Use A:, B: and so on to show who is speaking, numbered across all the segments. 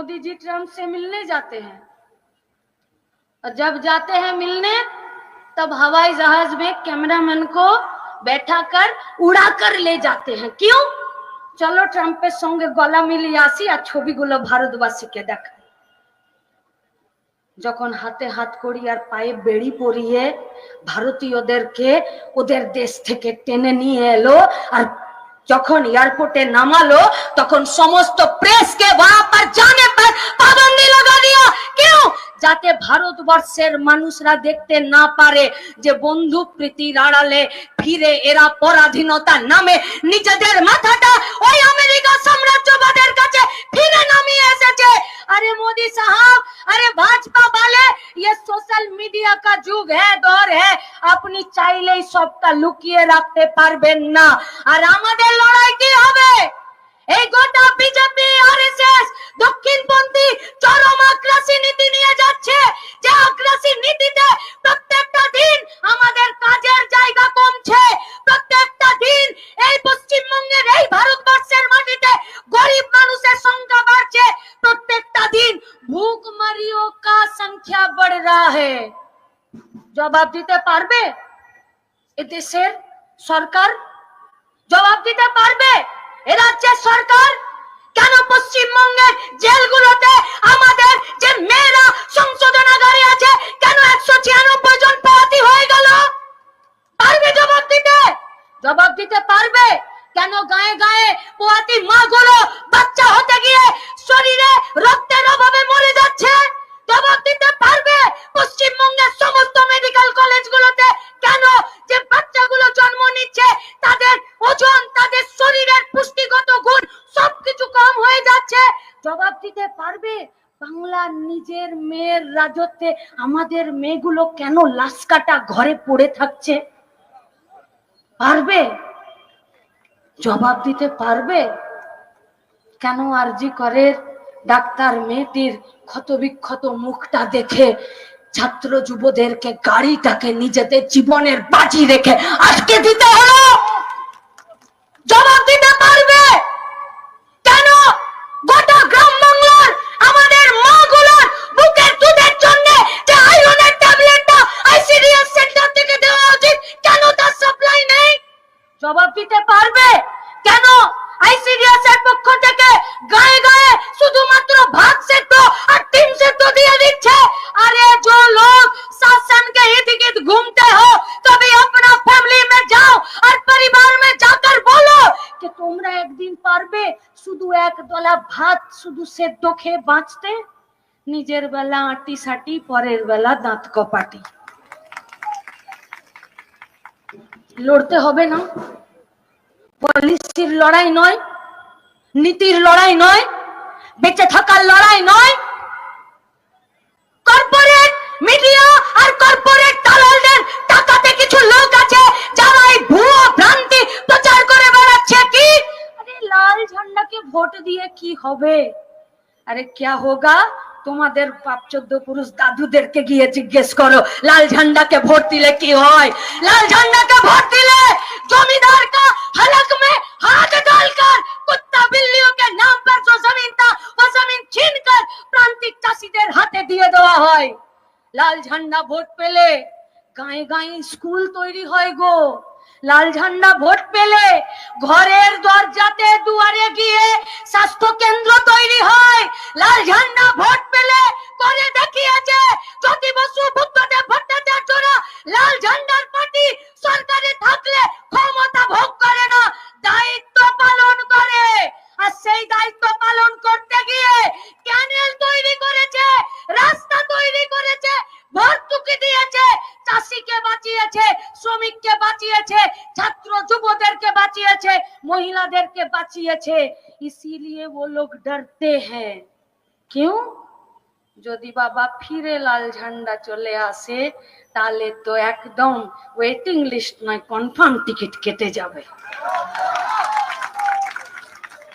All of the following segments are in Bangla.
A: मोदी जी ट्रम्प से मिलने जाते हैं और जब जाते हैं मिलने तब हवाई जहाज में कैमरामैन को बैठा कर उड़ा कर ले जाते हैं। क्यों? चलो ट्रम्पेर संगे गला मिलिए आसि और छबिगुलो भारतबासीके देखाई। যখন হাতে হাত করি আর পায়ে বেড়ি পরিয়ে ভারতীয়দেরকে ওদের দেশ থেকে টেনে নিয়ে এলো আর যখন এয়ারপোর্টে নামালো তখন সমস্ত প্রেসকে वहां पर जाने पर पाबंदी लगा दिया। क्यों? যাতে ভারতবর্ষের মানুষরা দেখতে না পারে যে বন্দুক প্রীতির আড়ালে ফিরে এরা পরাধীনতার নামে নিজেদের মাথাটা ওই আমেরিকা সাম্রাজ্যবাদের কাছে ফিরে নামিয়ে এসেছে। अरे मोदी साहब, अरे भाजपा वाले, ये सोशल मीडिया का युग है, दौर है, अपनी चाइले सबटा लुकिए रखते पारबेन ना। और आमादेर लड़ाई की होबे? এই গোটা বিজেপি আরএসএস দক্ষিণপন্থী চরম আগ্রাসী নীতি নিয়ে যাচ্ছে, যে আগ্রাসী নীতিতে প্রত্যেকটা দিন আমাদের কাজের জায়গা কমছে, প্রত্যেকটা দিন এই পশ্চিমবঙ্গের এই ভারতবর্ষের মাটিতে গরিব মানুষের সংখ্যা বাড়ছে, প্রত্যেকটা দিন ভুখমরিयों का संख्या बढ़ रहा है। জবাব দিতে পারবে এ দেশের সরকার? জবাব দিতে পারবে এ রাজ্যের সরকার? কেন পশ্চিমবঙ্গের জেলগুলোতে আমাদের যে মেয়েরা সংশোধনাগারে আছে কেন 196 জন পোয়াতি হয়ে গেল? পারবে জবাব দিতে? জবাব দিতে পারবে কেন গায়ে গায়ে পোয়াতি মাগুলো বাচ্চা হতে গিয়ে শরীরে রক্তের অভাবে মরে যাচ্ছে? জবাব দিতে পারবে পশ্চিমবঙ্গের সমস্ত মেডিকেল কলেজগুলোতে কেন যে বাচ্চাগুলো জন্ম নিচ্ছে তাদের ওজন, তাদের শরীরের পুষ্টিগত গুণ সবকিছু কম হয়ে যাচ্ছে? জবাব দিতে পারবে বাংলার নিজের মেয়ের রাজত্বে আমাদের মেয়েগুলো কেন লাশ কাটা ঘরে পড়ে থাকছে? পারবে? জবাব দিতে পারবে কেন আরজি করের ডাক্তার মেয়েটির ক্ষতবিক্ষত মুখটা দেখে ছাত্র যুবদেরকে গাড়িটাকে নিজেদের জীবনের বাজি রেখে আটকে দিতে হলো? জবাব দিতে পারবে কেন গোটা গ্রাম বাংলার আমাদের মাগুলোর বুকের দুধের জন্য যে আয়রনের ট্যাবলেটটা আইসিডিএস সেন্টার থেকে দেওয়া উচিত কেন তার সাপ্লাই নেই? জবাব দিতে পারবে কেন আইসিডিএস এর পক্ষ থেকে গায়ে গায়ে শুধুমাত্র ভাত সেদ্ধ আর ডিম সেদ্ধ দিয়ে দিচ্ছে? अरे जो लोग शासन के इर्द गिर्द घूमते हो तभी अपना फैमिली में जाओ और परिवार में जाकर बोलो कि তোমরা একদিন পারবে শুধু এক দলা ভাত শুধু সেদ্ধ খেয়ে বাঁচতে? নিজের বেলা আটি সাটি, পরের বেলা দাঁত কপাটি। লড়তে হবে না? পলিসির লড়াই নয়, নীতির লড়াই নয়, বেঁচে থাকার লড়াই নয়, কর্পোরেট মিডিয়া আর কর্পোরেট দালালদের টাকাতে কিছু লোক আছে যারা এই ভুয়ো ভ্রান্তি প্রচার করে বেড়াচ্ছে। কি আরে লাল ঝান্ডাকে ভোট দিয়ে কি হবে? আরে क्या होगा? তোমাদের বাপ 14 পুরুষ দাদুদেরকে গিয়ে জিজ্ঞেস করো লাল ঝান্ডাকে ভোট দিলে কি হয়? লাল ঝান্ডাকে ভোট দিলে জমিদার का हलक में हाथ डालकर कुत्ता बिल्लियों के नाम पर जो जमीन था वो जमीन छीनकर प्रांतिक চাষীদের হাতে দিয়ে দেওয়া হয়। লাল ঝান্ডা ভোট পেলে গায়ে গায়ে স্কুল তৈরি হয় গো। লাল ঝান্ডা ভোট পেলে ঘরের দরজাতে দুয়ারে গিয়ে স্বাস্থ্য কেন্দ্র তৈরি হয়। লাল ঝান্ডা ভোট পেলে করে দেখিয়েছে জ্যোতি বসু, বুদ্ধদেব ভট্টাচার্যরা লাল ঝান্ডার পার্টি সরকারে থাকলে ক্ষমতা ভোগ করে না, দায়িত্ব পালন করে। আর সেই দায়িত্ব পালন করতে গিয়ে ক্যানেল তৈরি করেছে, রাস্তা তৈরি করেছে, ভর্তুকি দিয়েছে, চাষিকে বাঁচিয়েছে, শ্রমিককে বাঁচিয়েছে, ছাত্র যুবদেরকে বাঁচিয়েছে, মহিলাদেরকে বাঁচিয়েছে। इसीलिए वो लोग डरते हैं। क्यों? যদি বাবা ফিরে লাল ঝান্ডা চলে আসে তাহলে তো একদম ওয়েটিং লিস্ট নয়, কনফার্ম টিকিট কেটে যাবে।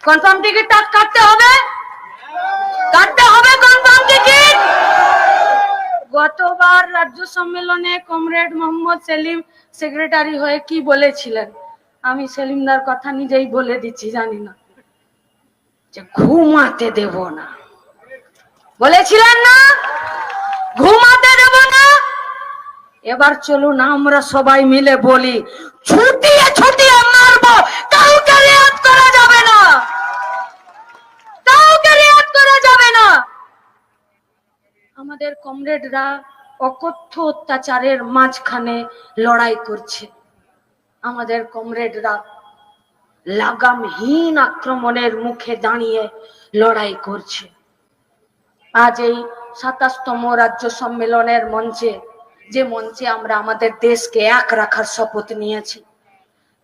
A: কনফার্ম টিকিট কাটতে হবে, কাটতে হবে কনফার্ম টিকিট। গতবার রাজ্য সম্মেলনে কমরেড মোহাম্মদ সেলিম সেক্রেটারি হয়ে কি বলেছিলেন? আমি সেলিমদার কথা নিজেই বলে দিচ্ছি, জানি না, যে ঘুমাতে দেব না। বলেছিলেন না ঘুমাতে দেব না। এবার চলুন আমরা সবাই মিলে বলি, ছুটিয়ে ছুটিয়ে মারবো, কাউকে রেয়াত করা যাবে না, কাউকে রেয়াত করা যাবে না। আমাদের কমরেডরা অকথ্য অত্যাচারের মাঝখানে লড়াই করছে। আমাদের কমরেডরা লাগামহীন আক্রমণের মুখে দাঁড়িয়ে লড়াই করছে। আজ এই ২৭তম রাজ্য সম্মেলনের মঞ্চে, যে মঞ্চে আমরা আমাদের দেশকে এক রাখার শপথ নিয়েছি,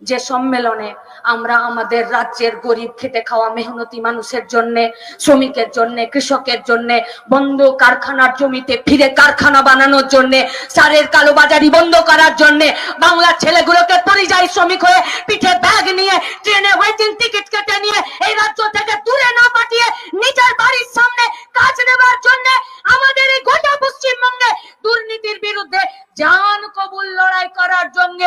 A: যে সম্মেলনে আমরা আমাদের রাজ্যের গরিব খেটে খাওয়া মেহনতি মানুষের জন্য, শ্রমিকের জন্য, কৃষকের জন্য, বন্ধ কারখানার জমিতে ফিরে কারখানা বানানোর জন্য, সারের কালোবাজারি বন্ধ করার জন্য, বাংলার ছেলেগুলোকে পরিযায়ী শ্রমিক হয়ে পিঠে ব্যাগ নিয়ে ট্রেনে ওয়েটিং টিকিট কেটে নিয়ে এই রাজ্য থেকে দূরে না পাঠিয়ে নিজের বাড়ির সামনে কাজ নেবার জন্য আমাদের এই গোটা পশ্চিমবঙ্গে দুর্নীতির বিরুদ্ধে জান কবুল লড়াই করার জন্য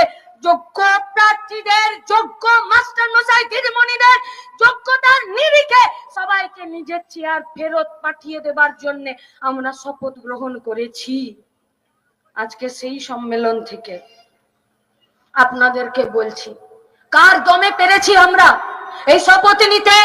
A: যোগ্য প্রার্থীদের, যোগ্য মাস্টার মশাই দিদিমণিদের যোগ্যতার নিরিখে সবাইকে নিজের চেয়ার ফেরত পাঠিয়ে দেবার জন্য আমরা শপথ গ্রহণ করেছি। আজকে সেই সম্মেলন থেকে আপনাদেরকে বলছি, কার দমে পেরেছি আমরা এই শপথ নিতে?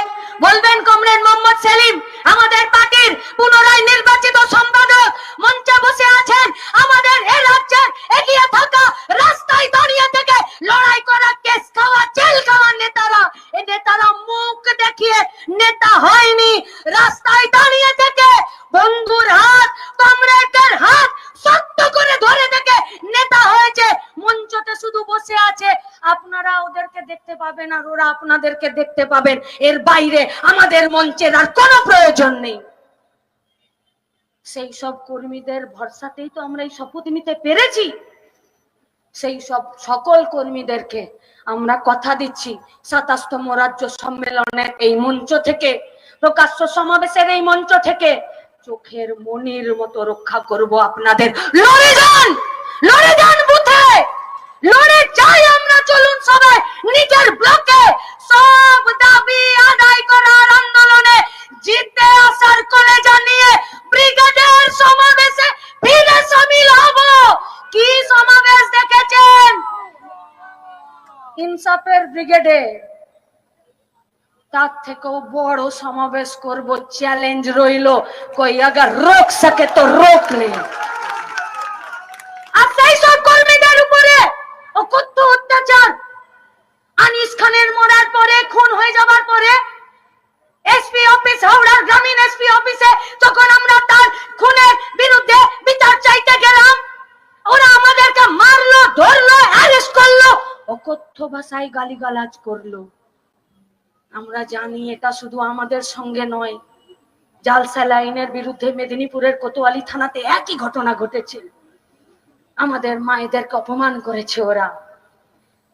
A: বলবেন কমরেড মোহাম্মদ সেলিম, আমাদের পার্টির পুনরায় নির্বাচিত সম্পাদক, মঞ্চে বসে আছেন। আমাদের এই রাজ্যের এগিয়ে থাকা, রাস্তায় দাঁড়িয়ে থেকে লড়াই করা, কেস খাওয়া, জেল খাওয়া নেতারা, এই নেতারা মুখ দেখিয়ে নেতা হয়নি, রাস্তায় দাঁড়িয়ে থেকে বন্ধুর হাত, কমরেডের হাত শক্ত করে ধরে থেকে নেতা হয়েছে। মঞ্চতে শুধু বসে আছে, আপনারা ওদেরকে দেখতে পাবেন আর ওরা আপনাদেরকে দেখতে পাবেন, এর বাইরে আমাদের মঞ্চের আর কোনো প্রয়োজন নেই। সেই সব কর্মীদের ভরসাতেই তো আমরা এই শপথ নিতে পেরেছি। সেই সব সকল কর্মীদেরকে আমরা কথা দিচ্ছি, ২৭তম রাজ্য সম্মেলনের এই মঞ্চ থেকে, প্রকাশ্য সমাবেশের এই মঞ্চ থেকে চোখের মনির মতো রক্ষা করব আপনাদের। লড়ে যান, লড়ে যান বুথে, লড়ে যাই আমরা। চলুন সবাই নিজের ব্লকে সব দাবি আদায় করার আন্দোলনে জিতে আসার করে জানিয়ে ব্রিগেডের সমাবেশে ফিরে সামিল হব। কি সমাবেশ দেখেছেন ইনসাফের ব্রিগেডে, তার থেকেও বড় সমাবেশ করব। চ্যালেঞ্জ রইল, কই আগার রোক সকে তো রোক নেই। আর সেই সব কর্মীদের উপরে অকথ্য অত্যাচার, আনিস খানের মরার পরে, খুন হয়ে যাবার পরে এসপি অফিস, হাওড়ার গ্রামীণ এসপি অফিসে যখন আমরা তার খুনের বিরুদ্ধে বিচার চাইতে গেলাম, ওরা আমাদেরকে মারলো, ধরলো, অ্যারেস্ট করলো, অকথ্য ভাষায় গালিগালাজ করলো। আমরা জানি এটা শুধু আমাদের সঙ্গে নয়, জাল স্যালাইনের বিরুদ্ধে মেদিনীপুরের কোতোয়ালি থানাতে একই ঘটনা ঘটেছে। আমাদের মায়েদেরকে অপমান করেছে ওরা।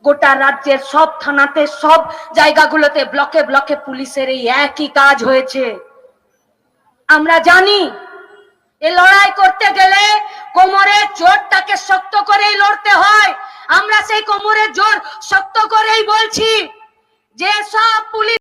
A: গোটা রাজ্যের সব থানাতে, সব জায়গাগুলোতে, ব্লকে ব্লকে পুলিশের এই একই কাজ হয়েছে। আমরা জানি এই লড়াই করতে গেলে কোমরের জোরটাকে শক্ত করেই লড়তে হয়। আমরা সেই কোমরের জোর শক্ত করেই বলছি যে সব পুলিশ